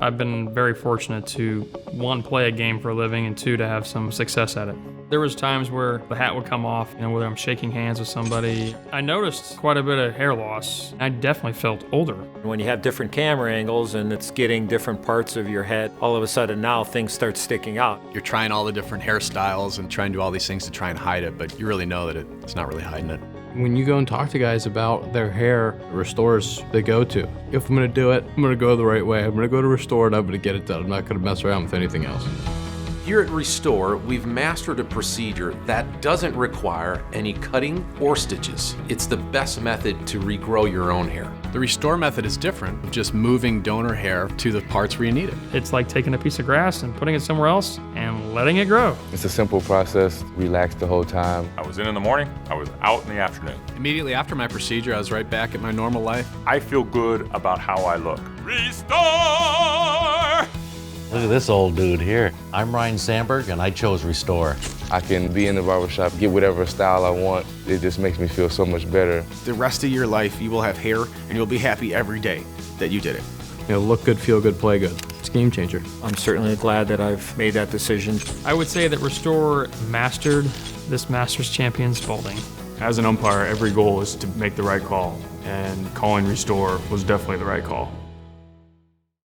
I've been very fortunate to, one, play a game for a living, and two, to have some success at it. There was times where the hat would come off, whether I'm shaking hands with somebody. I noticed quite a bit of hair loss. I definitely felt older. When you have different camera angles and it's getting different parts of your head, all of a sudden now things start sticking out. You're trying all the different hairstyles and trying to do all these things to try and hide it, but you really know that it's not really hiding it. When you go and talk to guys about their hair, restorers they go to. If I'm gonna do it, I'm gonna go the right way. I'm gonna go to Restore and I'm gonna get it done. I'm not gonna mess around with anything else. Here at Restore, we've mastered a procedure that doesn't require any cutting or stitches. It's the best method to regrow your own hair. The Restore method is different, just moving donor hair to the parts where you need it. It's like taking a piece of grass and putting it somewhere else and letting it grow. It's a simple process, relax the whole time. I was in the morning, I was out in the afternoon. Immediately after my procedure, I was right back at my normal life. I feel good about how I look. Restore! Look at this old dude here. I'm Ryan Sandberg, and I chose Restore. I can be in the barbershop, get whatever style I want. It just makes me feel so much better. The rest of your life, you will have hair, and you'll be happy every day that you did it. Look good, feel good, play good. It's a game changer. I'm certainly glad that I've made that decision. I would say that Restore mastered this Masters Champions balding. As an umpire, every goal is to make the right call, and calling Restore was definitely the right call.